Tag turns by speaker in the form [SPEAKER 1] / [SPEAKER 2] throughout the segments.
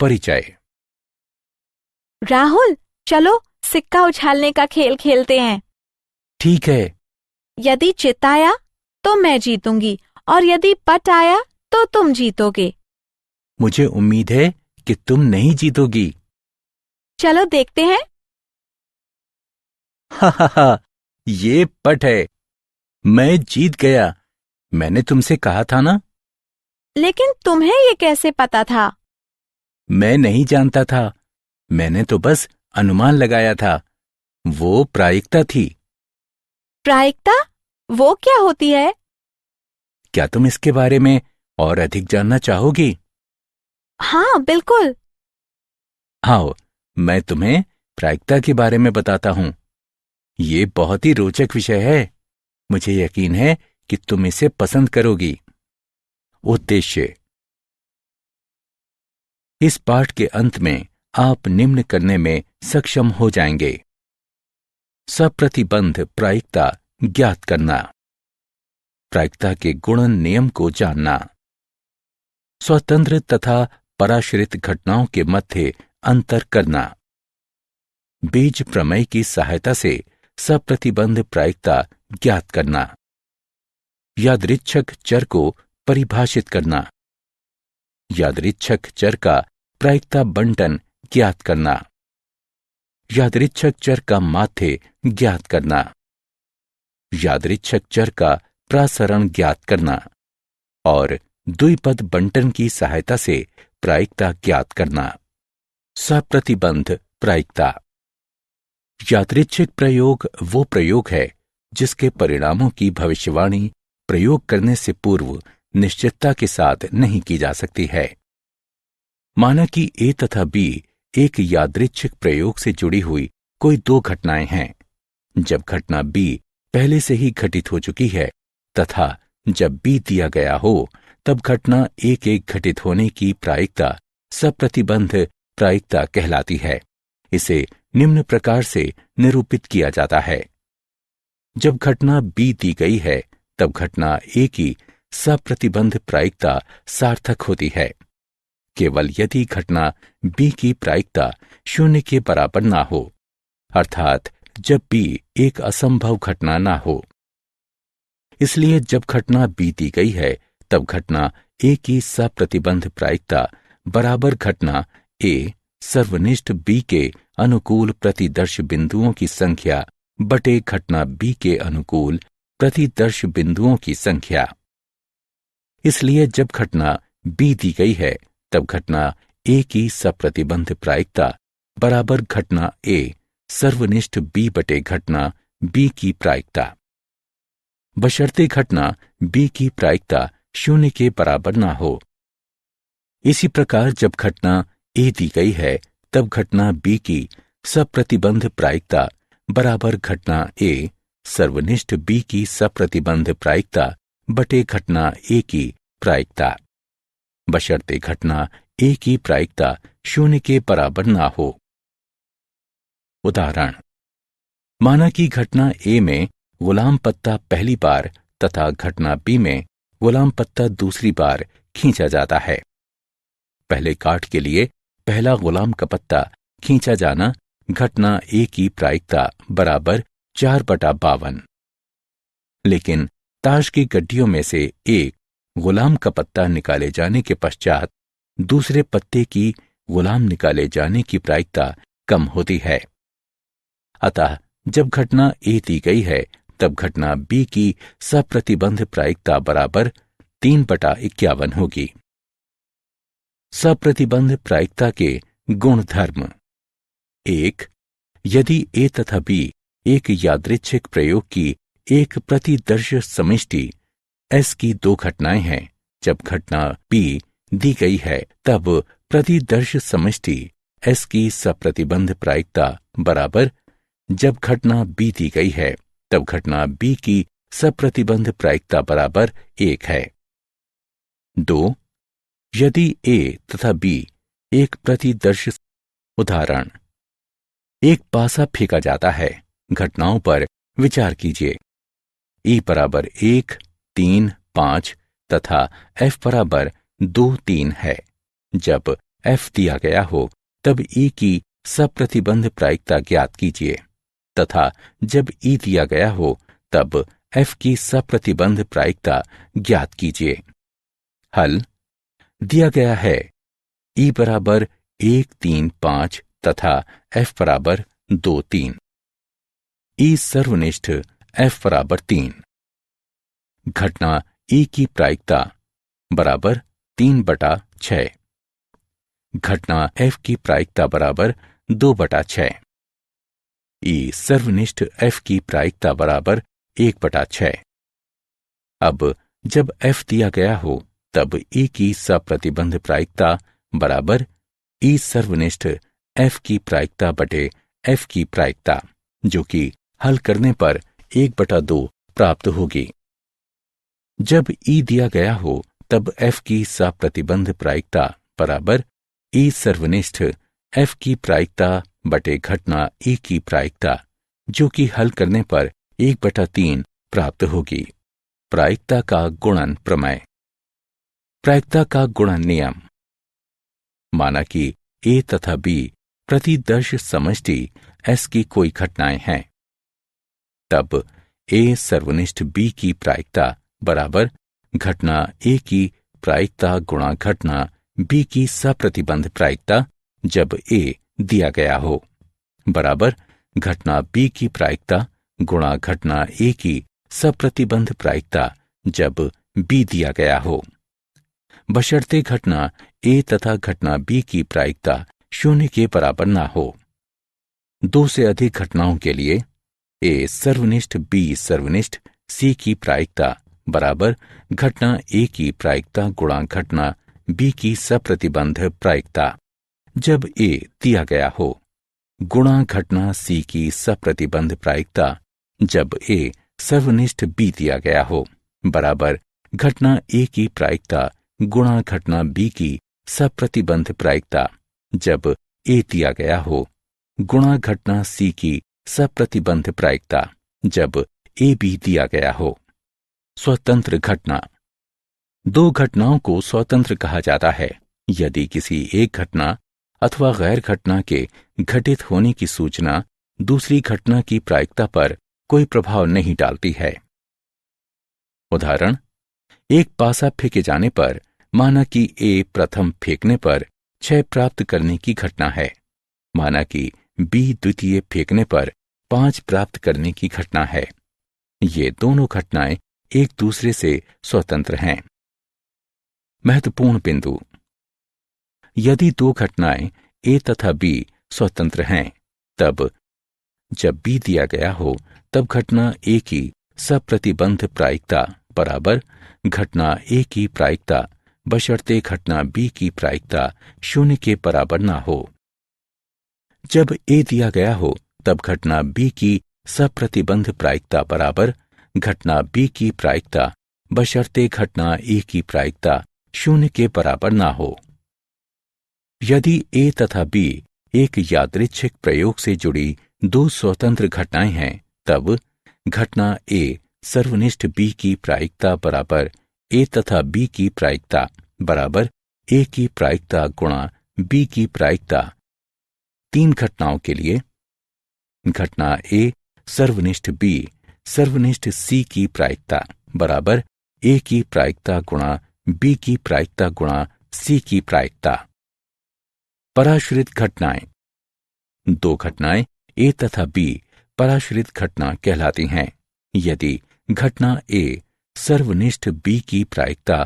[SPEAKER 1] परिचय।
[SPEAKER 2] राहुल, चलो सिक्का उछालने का खेल खेलते हैं।
[SPEAKER 1] ठीक है।
[SPEAKER 2] यदि चित आया तो मैं जीतूंगी और यदि पट आया तो तुम जीतोगे।
[SPEAKER 1] मुझे उम्मीद है कि तुम नहीं जीतोगी।
[SPEAKER 2] चलो देखते हैं।
[SPEAKER 1] हा हा हा, ये पट है। मैं जीत गया। मैंने तुमसे कहा था ना।
[SPEAKER 2] लेकिन तुम्हें ये कैसे पता था?
[SPEAKER 1] मैं नहीं जानता था। मैंने तो बस अनुमान लगाया था। वो प्रायिकता थी।
[SPEAKER 2] प्रायिकता? वो क्या होती है?
[SPEAKER 1] क्या तुम इसके बारे में और अधिक जानना चाहोगी?
[SPEAKER 2] हाँ, बिल्कुल।
[SPEAKER 1] आओ, मैं तुम्हें प्रायिकता के बारे में बताता हूं। ये बहुत ही रोचक विषय है। मुझे यकीन है कि तुम इसे पसंद करोगी। उद्देश्य। इस पाठ के अंत में आप निम्न करने में सक्षम हो जाएंगे। सप्रतिबंध प्रायिकता ज्ञात करना। प्रायिकता के गुणन नियम को जानना। स्वतंत्र तथा पराश्रित घटनाओं के मध्य अंतर करना। बीज प्रमेय की सहायता से सप्रतिबंध प्रायिकता ज्ञात करना। यादृच्छक चर को परिभाषित करना। यादृच्छक चर का प्रायिकता बंटन ज्ञात करना। यादृच्छक चर का माध्य ज्ञात करना। यादृच्छक चर का प्रसरण ज्ञात करना और द्विपद बंटन की सहायता से प्रायिकता ज्ञात करना। सप्रतिबंध प्रायिकता। यादृच्छिक प्रयोग वो प्रयोग है जिसके परिणामों की भविष्यवाणी प्रयोग करने से पूर्व निश्चितता के साथ नहीं की जा सकती है। माना कि ए तथा बी एक यादृच्छिक प्रयोग से जुड़ी हुई कोई दो घटनाएं हैं। जब घटना बी पहले से ही घटित हो चुकी है तथा जब बी दिया गया हो तब घटना एक एक घटित होने की प्रायिकता सप्रतिबंध प्रायिकता कहलाती है। इसे निम्न प्रकार से निरूपित किया जाता है। जब घटना बी दी गई है तब घटना ए की सप्रतिबंध प्रायिकता सार्थक होती है केवल यदि घटना बी की प्रायिकता शून्य के बराबर ना हो, अर्थात जब बी एक असंभव घटना ना हो। इसलिए जब घटना बी दी गई है तब घटना ए की सप्रतिबंध प्रायिकता बराबर घटना ए सर्वनिष्ठ बी के अनुकूल प्रतिदर्श बिंदुओं की संख्या बटे घटना बी के अनुकूल प्रतिदर्श बिंदुओं की संख्या। इसलिए जब घटना बी दी गई है तब घटना ए की सप्रतिबंध प्रायिकता बराबर घटना ए सर्वनिष्ठ बी बटे घटना बी की प्रायिकता, बशर्ते घटना बी की प्रायिकता शून्य के बराबर ना हो। इसी प्रकार जब घटना ए दी गई है तब घटना बी की सप्रतिबंध प्रायिकता बराबर घटना ए सर्वनिष्ठ बी की सप्रतिबंध प्रायिकता बटे घटना ए की प्रायिकता, बशर्ते घटना ए की प्रायिकता शून्य के बराबर ना हो। उदाहरण। माना कि घटना ए में गुलाम पत्ता पहली बार तथा घटना बी में गुलाम पत्ता दूसरी बार खींचा जाता है। पहले काट के लिए पहला गुलाम का पत्ता खींचा जाना घटना ए की प्रायिकता बराबर 4/52। लेकिन ताश की गड्डियों में से एक गुलाम का पत्ता निकाले जाने के पश्चात दूसरे पत्ते की गुलाम निकाले जाने की प्रायिकता कम होती है। अतः जब घटना ए दी गई है तब घटना बी की सप्रतिबंध प्रायिकता बराबर 3/51 होगी। सप्रतिबंध प्रायिकता के गुण धर्म। 1. यदि ए तथा बी एक यादृच्छिक प्रयोग की एक प्रतिदर्श समिष्टि एस की दो घटनाएं हैं, जब घटना बी दी गई है तब प्रतिदर्श समष्टि एस की सप्रतिबंध प्रायिकता बराबर जब घटना बी दी गई है तब घटना बी की सप्रतिबंध प्रायिकता बराबर 1 है। 2. यदि ए तथा बी एक प्रतिदर्श। उदाहरण। एक पासा फेंका जाता है। घटनाओं पर विचार कीजिए। ई बराबर 1, 3, 5 तथा एफ बराबर 2, 3 है। जब F दिया गया हो तब E की सप्रतिबंध प्रायिकता ज्ञात कीजिए तथा जब E दिया गया हो तब F की सप्रतिबंध प्रायिकता ज्ञात कीजिए। हल दिया गया है E बराबर 1 3 5 तथा F बराबर 2 3। E सर्वनिष्ठ F बराबर 3। घटना E की प्रायिकता बराबर 3/6। घटना F की प्रायिकता बराबर 2/6। E सर्वनिष्ठ F की प्रायिकता बराबर 1/6। अब जब F दिया गया हो तब E की सप्रतिबंध प्रायिकता बराबर E सर्वनिष्ठ F की प्रायिकता बटे F की प्रायिकता, जो कि हल करने पर 1/2 प्राप्त होगी। जब E दिया गया हो तब F की सप्रतिबंध प्रायिकता बराबर E सर्वनिष्ठ F की प्रायिकता बटे घटना E की प्रायिकता, जो कि हल करने पर 1/3 प्राप्त होगी। प्रायिकता का गुणन प्रमेय। प्रायिकता का गुणन नियम। माना कि A तथा B प्रतिदर्श समष्टि S की कोई घटनाएं हैं, तब A सर्वनिष्ठ B की प्रायिकता बराबर घटना A की प्रायिकता गुणा घटना B की सप्रतिबंध प्रायिकता जब A दिया गया हो बराबर घटना B की प्रायिकता गुणा घटना A की सप्रतिबंध प्रायिकता जब B दिया गया हो, बशर्ते घटना A तथा घटना B की प्रायिकता 0 के बराबर ना हो। 2 से अधिक घटनाओं के लिए A सर्वनिष्ठ B सर्वनिष्ठ C की प्रायिकता बराबर घटना A की प्रायिकता गुणा घटना B की सप्रतिबंध प्रायिकता जब A दिया गया हो गुणा घटना C की सप्रतिबंध प्रायिकता जब A सर्वनिष्ठ B दिया गया हो बराबर घटना A की प्रायिकता गुणा घटना B की सप्रतिबंध प्रायिकता जब A दिया गया हो गुणा घटना C की सप्रतिबंध प्रायिकता जब A B दिया गया हो। स्वतंत्र घटना। 2 घटनाओं को स्वतंत्र कहा जाता है यदि किसी एक घटना अथवा गैर घटना के घटित होने की सूचना दूसरी घटना की प्रायिकता पर कोई प्रभाव नहीं डालती है। उदाहरण, एक पासा फेंके जाने पर माना कि A प्रथम फेंकने पर 6 प्राप्त करने की घटना है, माना कि B द्वितीय फेंकने पर 5 प्राप्त करने की घटना है। ये दोनों घटनाएं एक दूसरे से स्वतंत्र हैं। महत्वपूर्ण बिंदु। यदि 2 घटनाएं A तथा B स्वतंत्र हैं, तब जब B दिया गया हो तब घटना A की सप्रतिबंध प्रायिकता बराबर घटना A की प्रायिकता बशर्ते घटना B की प्रायिकता 0 के बराबर ना हो। जब A दिया गया हो तब घटना B की सप्रतिबंध प्रायिकता बराबर घटना B की प्रायिकता बशर्ते घटना A की प्रायिकता 0 के बराबर ना हो। यदि A तथा B एक यादृच्छिक प्रयोग से जुड़ी 2 स्वतंत्र घटनाएं हैं, तब घटना A सर्वनिष्ठ B की प्रायिकता बराबर A तथा B की प्रायिकता बराबर A की प्रायिकता गुणा B की प्रायिकता। 3 घटनाओं के लिए घटना A सर्वनिष्ठ B सर्वनिष्ठ C की प्रायिकता बराबर A की प्रायिकता गुणा B की प्रायिकता गुणा C की प्रायिकता। पराश्रित घटनाएं। 2 घटनाएं A तथा B पराश्रित घटना कहलाती हैं यदि घटना A सर्वनिष्ठ B की प्रायिकता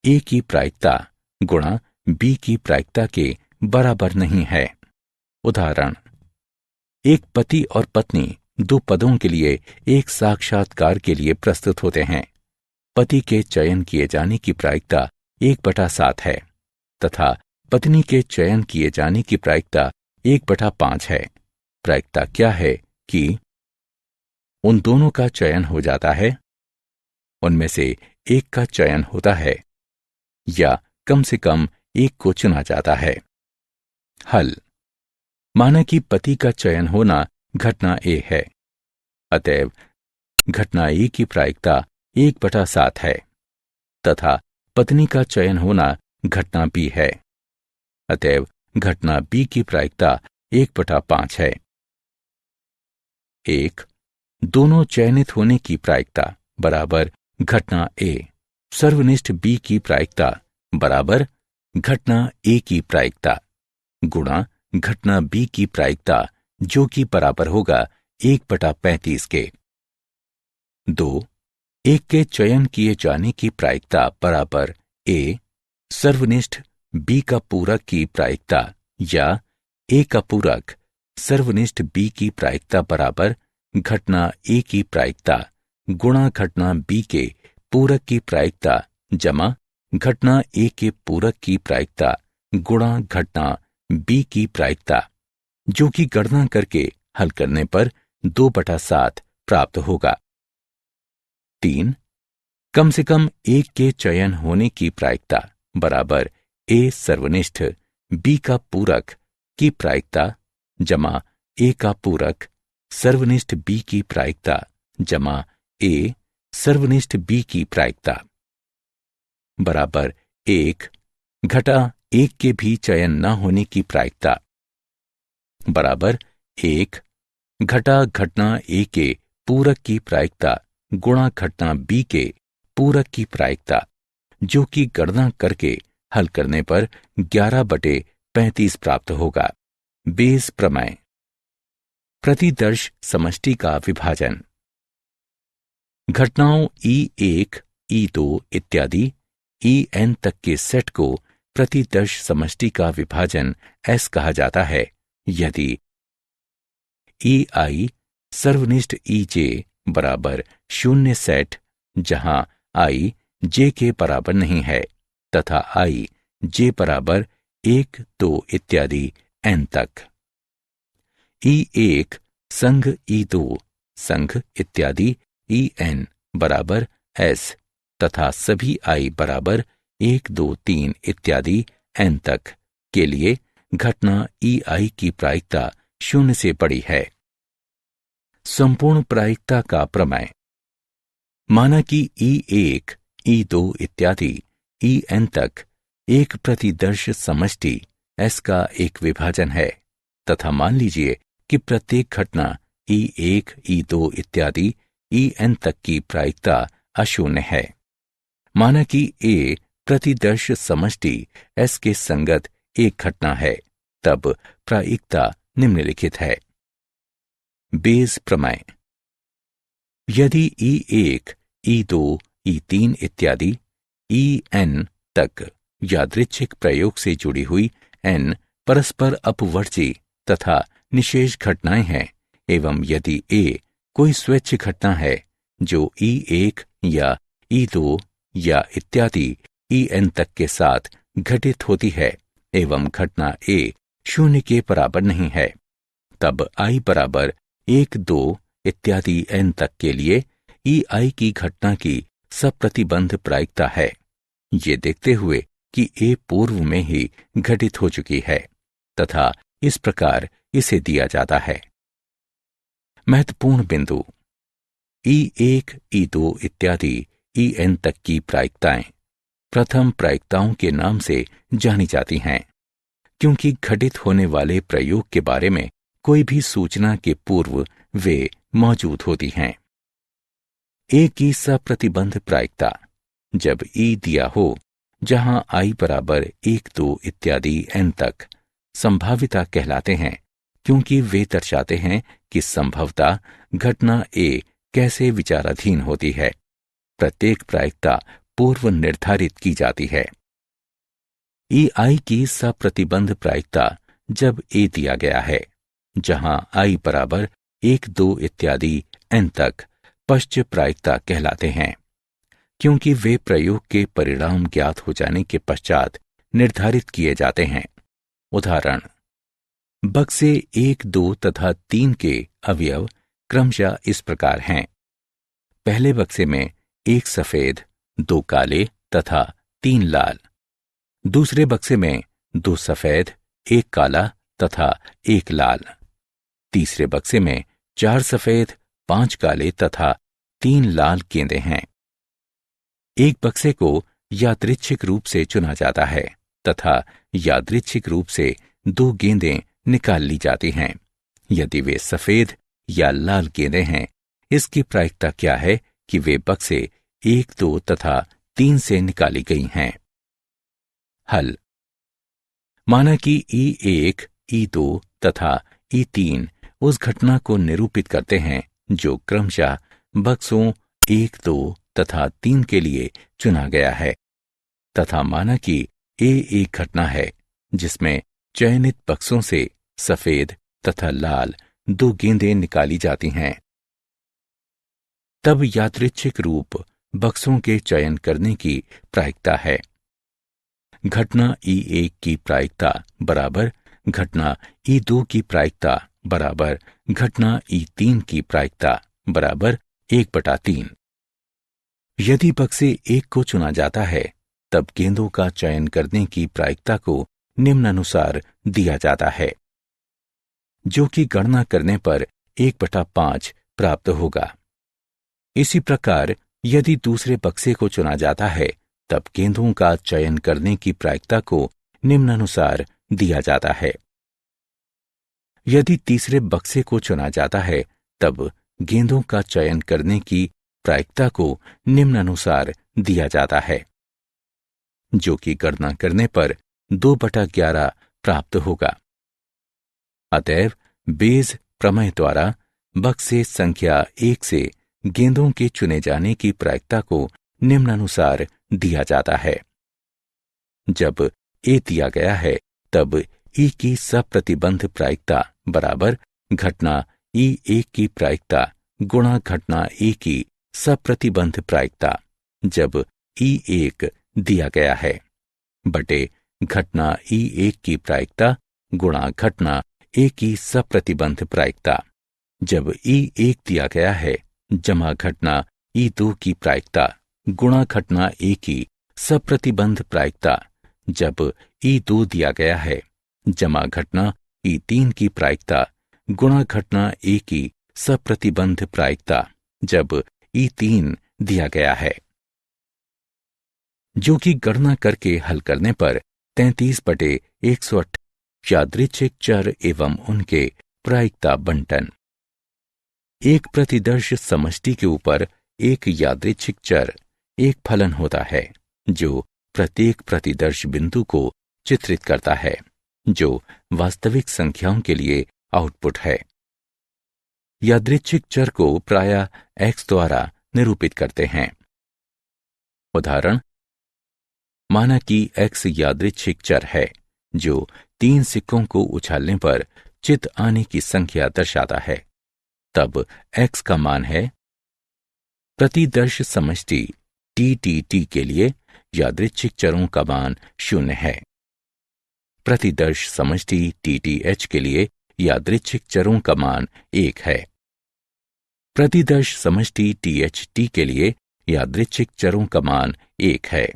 [SPEAKER 1] A की प्रायिकता गुणा B की प्रायिकता के बराबर नहीं है। उदाहरण, एक पति और पत्नी 2 पदों के लिए एक साक्षात्कार के लिए प्रस्तुत होते हैं। पति के चयन किए जाने की प्रायिकता 1/7 है तथा पत्नी के चयन किए जाने की प्रायिकता 1/5 है। प्रायिकता क्या है कि उन दोनों का चयन हो जाता है, उनमें से एक का चयन होता है या कम से कम एक को चुना जाता है। हल। माना कि पति का चयन होना घटना A है, अतएव घटना A की प्रायिकता 1/7 है तथा पत्नी का चयन होना घटना B है, अतएव घटना बी की प्रायिकता 1/5 है। 1. दोनों चयनित होने की प्रायिकता बराबर घटना ए सर्वनिष्ठ बी की प्रायिकता बराबर घटना ए की प्रायिकता गुणा घटना बी की प्रायिकता, जो कि बराबर होगा 1/35 के। 2. एक के चयन किए जाने की प्रायिकता बराबर ए सर्वनिष्ठ बी का पूरक की प्रायिकता या ए का पूरक सर्वनिष्ठ बी की प्रायिकता बराबर घटना ए की प्रायिकता गुणा घटना बी के पूरक की प्रायिकता जमा घटना ए के पूरक की प्रायिकता गुणा घटना बी की प्रायिकता, जो कि गणना करके हल करने पर 2/7 प्राप्त होगा। 3. कम से कम एक के चयन होने की प्रायिकता बराबर ए सर्वनिष्ठ बी का पूरक की प्रायिकता जमा ए का पूरक सर्वनिष्ठ बी की प्रायिकता जमा ए सर्वनिष्ठ बी की प्रायिकता बराबर 1 घटा 1 के भी चयन न होने की प्रायिकता बराबर 1 घटा घटना ए के पूरक की प्रायिकता गुणा घटना बी के पूरक की प्रायिकता, जो कि गणना करके हल करने पर 11/35 प्राप्त होगा। बेस प्रमेय। प्रतिदर्श समष्टि का विभाजन। घटनाओं E1, E2 इत्यादि En तक के सेट को प्रतिदर्श समष्टि का विभाजन S कहा जाता है यदि EI सर्वनिष्ठ EJ बराबर 0 सेट जहां I J के बराबर नहीं है तथा I J बराबर 1, 2 इत्यादि N तक। E1 संघ E2 संघ इत्यादि En बराबर S तथा सभी I बराबर 1, 2, 3 इत्यादि N तक के लिए घटना EI की प्रायिकता 0 से बड़ी है। संपूर्ण प्रायिकता का प्रमेय। माना कि E1, E2 इत्यादि En तक एक प्रतिदर्श समष्टि S का एक विभाजन है तथा मान लीजिए कि प्रत्येक घटना E1, E2 इत्यादि En तक की प्रायिकता अशून्य है। माना कि A प्रतिदर्श समष्टि S के संगत एक घटना है, तब प्रायिकता निम्नलिखित है। बेस प्रमेय। यदि E1, E2, E3 इत्यादि En तक यादृच्छिक प्रयोग से जुड़ी हुई N परस्पर अपवर्ती तथा निशेष घटनाएं हैं एवं यदि A कोई स्वैच्छ घटना है जो E1 या E2 या इत्यादि En तक के साथ घटित होती है एवं घटना A 0 के बराबर नहीं है, तब I बराबर 1, 2 इत्यादि N तक के लिए EI की घटना की सप्रतिबंध प्रायिकता है, ये देखते हुए कि A पूर्व में ही घटित हो चुकी है तथा इस प्रकार इसे दिया जाता है। महत्वपूर्ण बिंदु। E1, E2 इत्यादि En तक की प्रायिकताएं प्रथम प्रायिकताओं के नाम से जानी जाती हैं, क्योंकि घटित होने वाले प्रयोग के बारे में कोई भी सूचना के पूर्व वे मौजूद होती हैं। A की सप्रतिबंध प्रायिकता। जब E दिया हो जहां I बराबर 1, 2 इत्यादि N तक संभाविता कहलाते हैं, क्योंकि वे दर्शाते हैं कि संभवतः घटना A कैसे विचाराधीन होती है। प्रत्येक प्रायिकता पूर्व निर्धारित की जाती है। EI की सप्रतिबंध प्रायिकता जब A दिया गया है जहां I बराबर 1, 2 इत्यादि N तक पश्च प्रायिकता कहलाते हैं, क्योंकि वे प्रयोग के परिणाम ज्ञात हो जाने के पश्चात निर्धारित किए जाते हैं। उदाहरण, बक्से 1, 2 तथा 3 के अवयव क्रमशः इस प्रकार हैं। पहले बक्से में 1 सफेद, 2 काले तथा 3 लाल। दूसरे बक्से में 2 सफेद, 1 काला तथा 1 लाल। तीसरे बक्से में 4 सफेद, 5 काले तथा 3 लाल गेंदें हैं। एक बक्से को यादृच्छिक रूप से चुना जाता है तथा यादृच्छिक रूप से 2 गेंदें निकाल ली जाती हैं। यदि वे सफेद या लाल गेंदें हैं, इसकी प्रायिकता क्या है कि वे बक्से 1, 2 तथा 3 से निकाली गई हैं। हल। माना कि E1, E2 तथा E3 उस घटना को निरूपित करते हैं जो क्रमशः बक्सों 1, 2 तथा 3 के लिए चुना गया है, तथा माना कि A एक घटना है जिसमें चयनित बक्सों से सफेद तथा लाल 2 गेंदें निकाली जाती हैं। तब यादृच्छिक रूप बक्सों के चयन करने की प्रायिकता है। घटना E1 की प्रायिकता बराबर घटना E2 की प्रायिकता बराबर घटना E3 की प्रायिकता बराबर 1/3। यदि बक्से 1 को चुना जाता है, तब गेंदों का चयन करने की प्रायिकता को निम्नानुसार दिया जाता है, जो कि गणना करने पर 1/5 प्राप्त होगा। इसी प्रकार यदि दूसरे बक्से को चुना जाता है, तब गेंदों का चयन करने की प्रायिकता को निम्नानुसार दिया जाता है। यदि तीसरे बक्से को चुना जाता है, तब गेंदों का चयन करने की प्रायिकता को निम्नानुसार दिया जाता है, जो कि गणना करने पर 2/11 प्राप्त होगा। अतएव बेज प्रमेय द्वारा बक्से संख्या 1 से गेंदों के चुने जाने की प्रायिकता को निम्नानुसार दिया जाता है। जब ए दिया गया है, तब ई की सप्रतिबंध प्रायिकता बराबर घटना E1 की प्रायिकता गुणा घटना ए की सप्रतिबंध प्रायिकता जब E1 दिया गया है बटे घटना E1 की प्रायिकता गुणा घटना ए की सप्रतिबंध प्रायिकता जब E1 दिया गया है जमा घटना E2 की प्रायिकता गुणा घटना ए की सप्रतिबंध प्रायिकता जब E2 दिया गया है जमा घटना E3 की प्रायिकता गुणा घटना ए की सप्रतिबंध प्रायिकता जब E3 दिया गया है, जो कि गणना करके हल करने पर 33/108 यादृच्छिक चर एवं उनके प्रायिकता बंटन। एक प्रतिदर्श समष्टि के ऊपर एक यादृच्छिक चर एक फलन होता है जो प्रत्येक प्रतिदर्श बिंदु को चित्रित करता है, जो वास्तविक संख्याओं के लिए आउटपुट है। यादृच्छिक चर को प्रायः x द्वारा निरूपित करते हैं। उदाहरण, माना कि x यादृच्छिक चर है जो 3 सिक्कों को उछालने पर चित आने की संख्या दर्शाता है। तब x का मान है प्रतिदर्श समष्टि TTT के लिए यादृच्छिक चरों का मान 0 है। प्रतिदर्श समष्टि TTH के लिए यादृच्छिक चरों का मान 1 है। प्रतिदर्श समष्टि THT के लिए यादृच्छिक चरों का मान 1 है।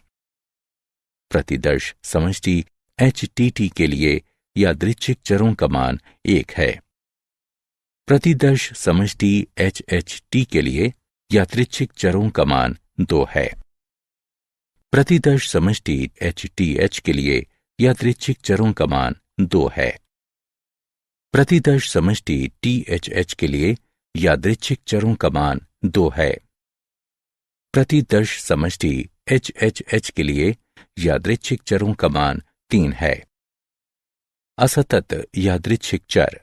[SPEAKER 1] प्रतिदर्श समष्टि HTT के लिए यादृच्छिक चरों का मान 1 है। प्रतिदर्श समष्टि HHT के लिए यादृच्छिक चरों का मान 2 है। प्रतिदर्श समष्टि HTH के लिए यादृच्छिक चरों का मान 2 है। प्रतिदर्श समष्टि THH के लिए यादृच्छिक चरों का मान 2 है। प्रतिदर्श समष्टि HHH के लिए यादृच्छिक चरों का मान 3 है। असतत यादृच्छिक चर।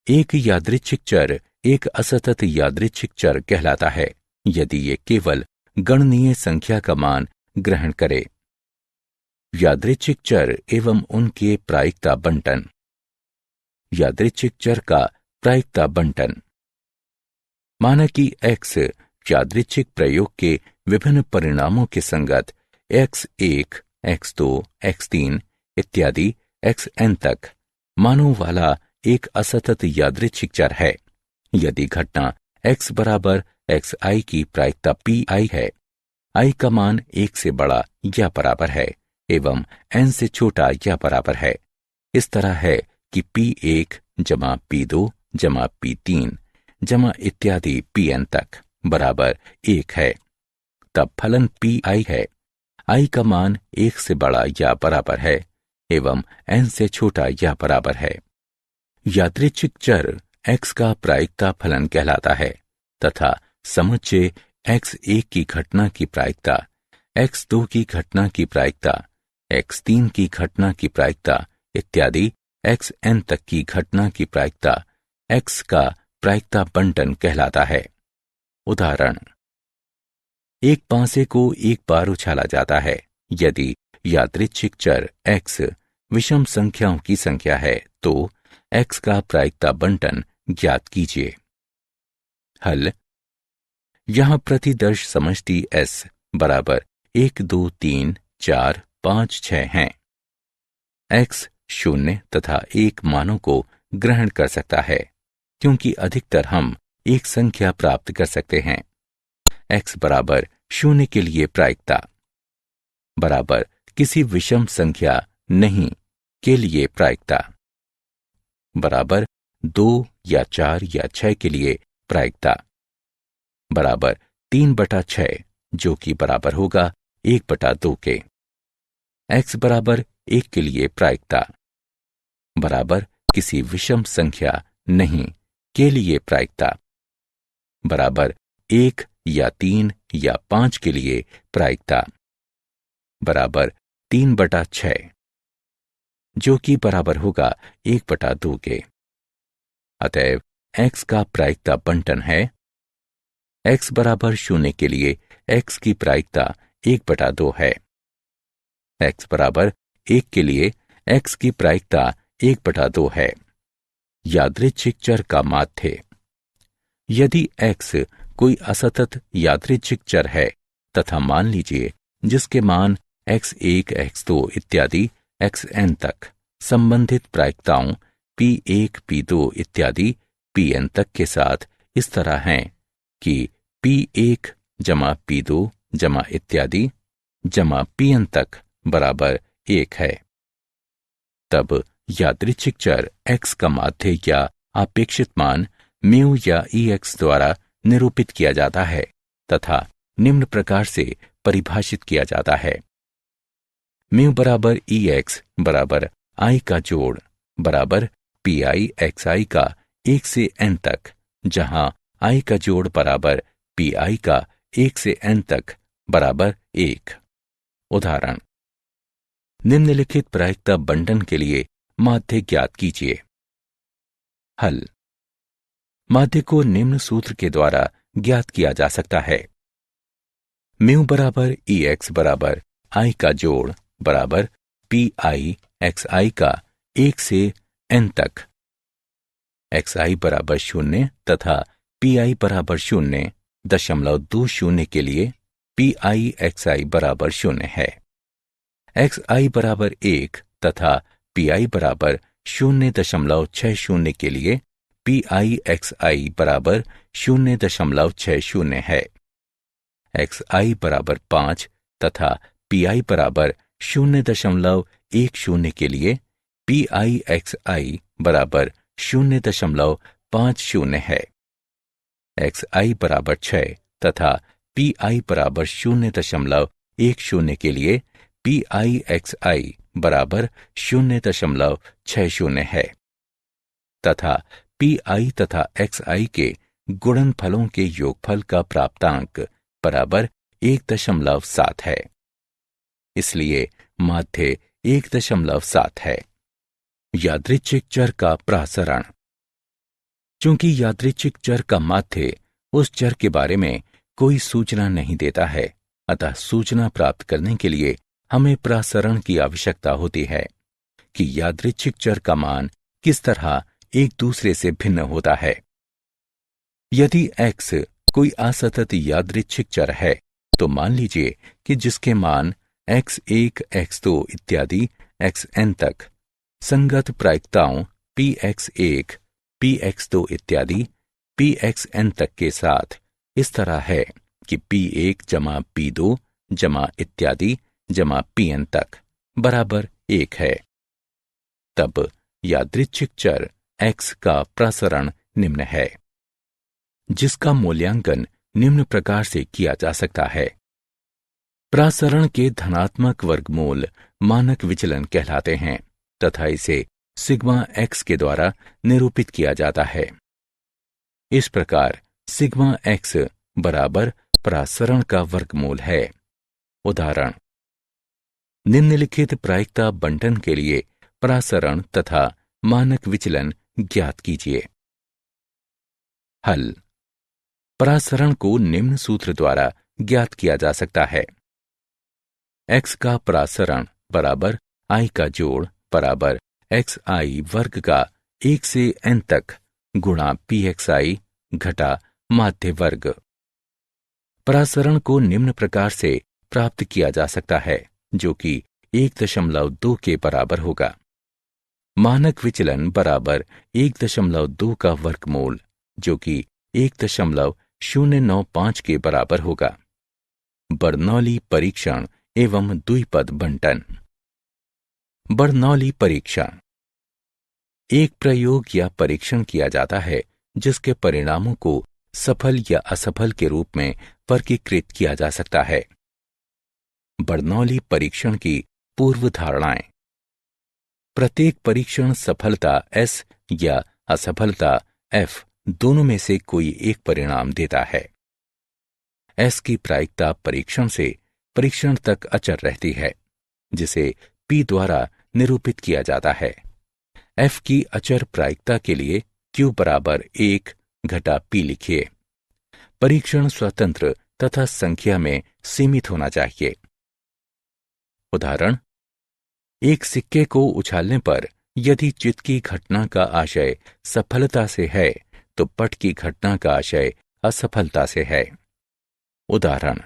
[SPEAKER 1] एक यादृच्छिक चर एक असतत यादृच्छिक चर कहलाता है यदि ये केवल गणनीय संख्या का मान ग्रहण करे। यादृच्छिक चर एवं उनके प्रायिकता बंटन। यादृच्छिक चर का प्रायिकता बंटन। माना कि x यादृच्छिक प्रयोग के विभिन्न परिणामों के संगत x1, x2, x3 इत्यादि xn तक मानों वाला एक असतत यादृच्छिक चर है। यदि घटना x बराबर xi की प्रायिकता pi है, i का मान 1 से बड़ा या बराबर है एवं n से छोटा या बराबर है, इस तरह है कि p1 जमा p2 जमा p3 जमा इत्यादि pn तक बराबर 1 है, तब फलन pi है। i का मान 1 से बड़ा या बराबर है एवं n से छोटा या बराबर है। यादृच्छिक चर x का प्रायिकता फलन कहलाता है तथा समुच्चय x1 की घटना की प्रायिकता, x2 की घटना की प्रायिकता, x3 की घटना की प्रायिकता इत्यादि xn तक की घटना की प्रायिकता x का प्रायिकता बंटन कहलाता है। उदाहरण, एक पांसे को एक बार उछाला जाता है। यदि यादृच्छिक चर x विषम संख्याओं की संख्या है तो x का प्रायिकता बंटन ज्ञात कीजिए। हल। यहां प्रतिदर्श समष्टि S बराबर 1, 2, 3, 4, 5, 6 हैं। x 0 तथा 1 मानों को ग्रहण कर सकता है क्योंकि अधिकतर हम एक संख्या प्राप्त कर सकते हैं। x बराबर 0 के लिए प्रायिकता बराबर किसी विषम संख्या नहीं के लिए प्रायिकता बराबर 2 या 4 या 6 के लिए प्रायिकता बराबर 3/6 जो कि बराबर होगा 1/2 के। x बराबर 1 के लिए प्रायिकता बराबर किसी विषम संख्या नहीं के लिए प्रायिकता बराबर 1 या 3 या 5 के लिए प्रायिकता बराबर 3/6 जो कि बराबर होगा 1/2 के। अतएव x का प्रायिकता बंटन है। x बराबर 0 के लिए x की प्रायिकता 1/2 है। x बराबर 1 के लिए x की प्रायिकता 1/2 है। यादृच्छिक चर का माध्य। यदि x कोई असतत यादृच्छिक चर है तथा मान लीजिए जिसके मान x1, x2 इत्यादि xn तक संबंधित प्रायिकताओं p1, p2 इत्यादि pn तक के साथ इस तरह हैं कि p1 जमा p2 जमा इत्यादि जमा pn तक बराबर 1 है, तब यादृच्छिक चर x का माध्य या अपेक्षित मान म्यू या ex द्वारा निरूपित किया जाता है तथा निम्न प्रकार से परिभाषित किया जाता है। म्यू बराबर ex बराबर i का जोड़ बराबर pi xi का 1 से n तक, जहां i का जोड़ बराबर pi का 1 से n तक बराबर 1। उदाहरण, निम्नलिखित प्रायिकता बंटन के लिए माध्य ज्ञात कीजिए। हल। माध्य को निम्न सूत्र के द्वारा ज्ञात किया जा सकता है। म्यू बराबर ex बराबर i का जोड़ बराबर pi xi का 1 से n तक, xi बराबर 0 तथा pi बराबर 0.20 के लिए pi xi बराबर 0 है। xi बराबर 1 तथा pi बराबर 0.60 के लिए pi xi बराबर 0.60 है। xi बराबर 5 तथा pi बराबर 0.10 के लिए pi xi बराबर 0.50 है। xi बराबर 6 तथा pi बराबर 0.10 के लिए pi xi बराबर 0.60 है तथा pi तथा xi के गुणनफलों के योगफल का प्राप्तांक बराबर 1.7 है। इसलिए माध्य 1.7 है। यादृच्छिक चर का प्रसरण। चूंकि यादृच्छिक चर का माध्य उस चर के बारे में कोई सूचना नहीं देता है, अतः सूचना प्राप्त करने के लिए हमें प्रसरण की आवश्यकता होती है कि यादृच्छिक चर का मान किस तरह एक दूसरे से भिन्न होता है। यदि x कोई असतत यादृच्छिक चर है तो मान लीजिए कि जिसके मान x1, x2 इत्यादि xn तक संगत प्रायिकताओं px1, px2 इत्यादि pxn तक के साथ इस तरह है कि p1 जमा p2 जमा इत्यादि जमा pn तक बराबर 1 है, तब यादृच्छिक चर x का प्रसरण निम्न है, जिसका मूल्यांकन निम्न प्रकार से किया जा सकता है। प्रसरण के धनात्मक वर्गमूल मानक विचलन कहलाते हैं तथा इसे सिग्मा एक्स के द्वारा निरूपित किया जाता है। इस प्रकार सिग्मा एक्स बराबर प्रसरण का वर्गमूल है। उदाहरण, निम्नलिखित प्रायिकता बंटन के लिए प्रसरण तथा मानक विचलन ज्ञात कीजिए। हल। प्रसरण को निम्न सूत्र द्वारा ज्ञात किया जा सकता है। x का प्रसरण बराबर i का जोड़ बराबर xi वर्ग का 1 से n तक गुणा pxi घटा माध्य वर्ग। प्रसरण को निम्न प्रकार से प्राप्त किया जा सकता है जो कि 1.2 के बराबर होगा। मानक विचलन बराबर 1.2 का वर्गमूल जो कि 1.095 के बराबर होगा। बर्नौली परीक्षण एवं द्विपद बंटन। बर्नौली परीक्षण एक प्रयोग या परीक्षण किया जाता है जिसके परिणामों को सफल या असफल के रूप में वर्गीकृत किया जा सकता है। बर्नौली परीक्षण की पूर्व धारणाएं। प्रत्येक परीक्षण सफलता S या असफलता F दोनों में से कोई एक परिणाम देता है। S की प्रायिकता परीक्षण से परीक्षण तक अचर रहती है जिसे P द्वारा निरूपित किया जाता है। F की अचर प्रायिकता के लिए Q बराबर 1 घटा P लिखिए। परीक्षण स्वतंत्र तथा संख्या में सीमित होना चाहिए। उदाहरण, एक सिक्के को उछालने पर यदि चित्त की घटना का आशय सफलता से है तो पट की घटना का आशय असफलता से है। उदाहरण,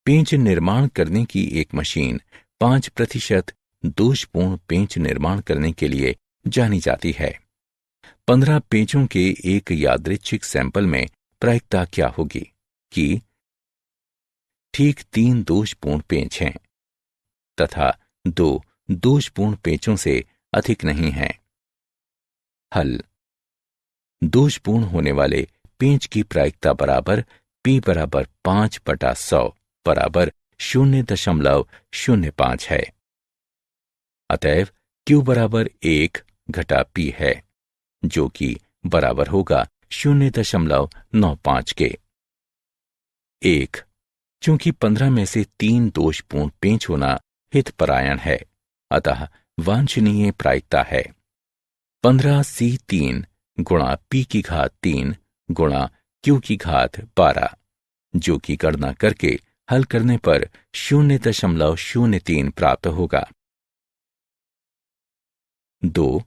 [SPEAKER 1] पेंच निर्माण करने की एक मशीन 5% दोषपूर्ण पेंच निर्माण करने के लिए जानी जाती है। 15 पेंचों के एक यादृच्छिक सैंपल में प्रायिकता क्या होगी कि ठीक 3 दोषपूर्ण पेंच हैं तथा 2 दोषपूर्ण पेंचों से अधिक नहीं हैं। हल। दोषपूर्ण होने वाले पेंच की प्रायिकता बराबर P बराबर 5/100 बराबर 0.05 है। अतएव Q बराबर 1 घटा P है जो कि बराबर होगा 0.95 के। 1. चूंकि 15 में से 3 दोषपूर्ण पेंच होना हितपरायण है अतः वांछनीय प्रायिकता है 15C3 गुणा P की घात 3 गुणा Q की घात 12 जो कि गणना करके हल करने पर 0.03 प्राप्त होगा। 2.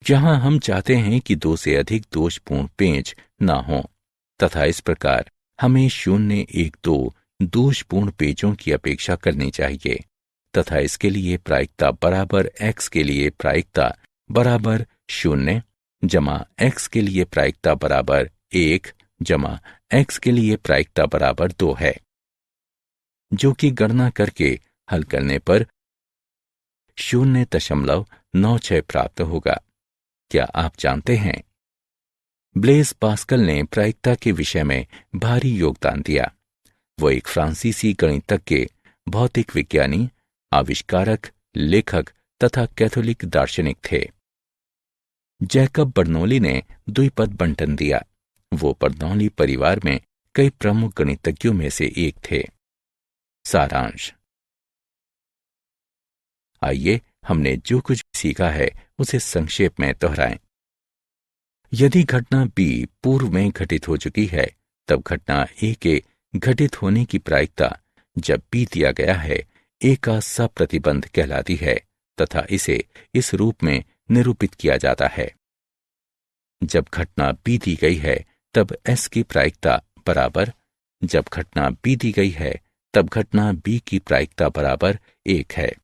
[SPEAKER 1] जहां हम चाहते हैं कि 2 से अधिक दोषपूर्ण पेंच ना हों तथा इस प्रकार हमें 0, 1, 2 दोषपूर्ण पेंचों की अपेक्षा करनी चाहिए तथा इसके लिए प्रायिकता बराबर x के लिए प्रायिकता बराबर 0 जमा x के लिए प्रायिकता बराबर 1 जमा x के लिए प्रायिकता बराबर 2 है जो कि गणना करके हल करने पर 0.96 प्राप्त होगा। क्या आप जानते हैं ब्लेज पास्कल ने प्रायिकता के विषय में भारी योगदान दिया। वो एक फ्रांसीसी गणितज्ञ, भौतिक विज्ञानी, आविष्कारक, लेखक तथा कैथोलिक दार्शनिक थे। जैकब बर्नौली ने द्विपद बंटन दिया। वो बर्नौली परिवार में कई प्रमुख गणितज्ञों में से एक थे। सारांश। आइए हमने जो कुछ सीखा है उसे संक्षेप में दोहराएं। यदि घटना B पूर्व में घटित हो चुकी है तब घटना A के घटित होने की प्रायिकता जब B दिया गया है A का सप्रतिबंध कहलाती है तथा इसे इस रूप में निरूपित किया जाता है। जब घटना B दी गई है तब S की प्रायिकता बराबर, जब घटना B दी गई है तब घटना B की प्रायिकता बराबर 1 है।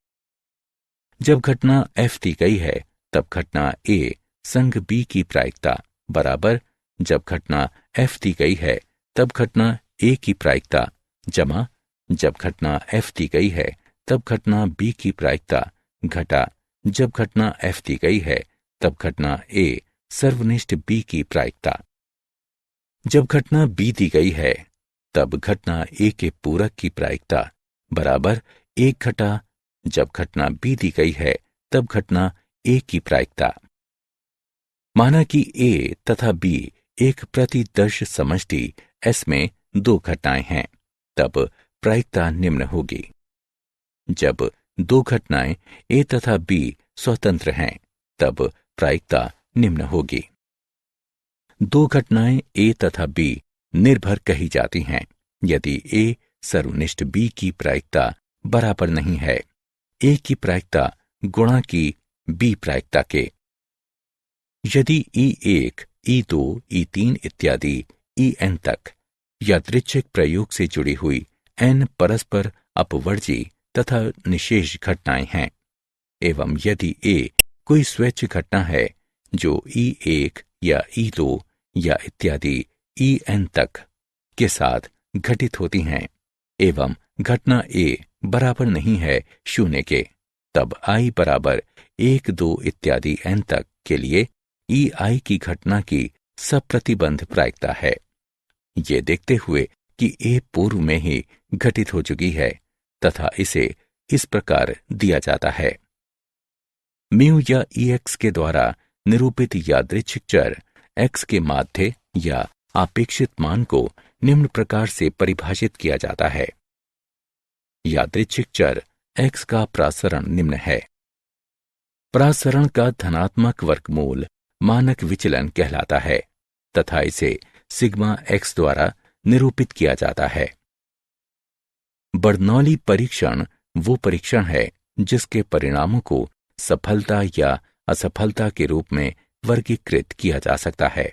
[SPEAKER 1] जब घटना F दी गई है तब घटना A संग B की प्रायिकता बराबर, जब घटना F दी गई है तब घटना A की प्रायिकता जमा, जब घटना F दी गई है तब घटना B की प्रायिकता घटा, जब घटना F दी गई है तब घटना A सर्वनिष्ठ B की प्रायिकता। जब घटना B दी गई है तब घटना A के पूरक की प्रायिकता बराबर एक घटा जब घटना बी दी गई है तब घटना ए की प्रायिकता। माना कि ए तथा बी एक प्रतिदर्श समष्टि एस में दो घटनाएं हैं, तब प्रायिकता निम्न होगी। जब दो घटनाएं ए तथा बी स्वतंत्र हैं तब प्रायिकता निम्न होगी। दो घटनाएं ए तथा बी निर्भर कही जाती हैं यदि ए सर्वनिष्ठ बी की प्रायिकता बराबर नहीं है ए की प्रायिकता गुणा की बी प्रायिकता के। यदि E1, E2, E3 इत्यादि En तक यादृच्छिक प्रयोग से जुड़ी हुई n परस्पर अपवर्जी तथा निशेष घटनाएं हैं एवं यदि A कोई स्वैच्छ घटना है जो E1 या E2 या इत्यादि En तक के साथ घटित होती हैं एवं घटना A बराबर नहीं है 0 के, तब I बराबर 1, 2 इत्यादि n तक के लिए EI की घटना की सप्रतिबंध प्रायिकता है, ये देखते हुए कि A पूर्व में ही घटित हो चुकी है तथा इसे इस प्रकार दिया जाता है। म्यू या EX के द्वारा निरूपित यादृच्छिक चर X के माध्य या आपेक्षित मान को निम्न प्रकार से परिभाषित किया जाता है। यादृच्छिक चर X का प्रासरण निम्न है। प्रासरण का धनात्मक वर्गमूल मानक विचलन कहलाता है तथा इसे सिग्मा x द्वारा निरूपित किया जाता है। बर्नौली परीक्षण वो परीक्षण है जिसके परिणामों को सफलता या असफलता के रूप में वर्गीकृत किया जा सकता है।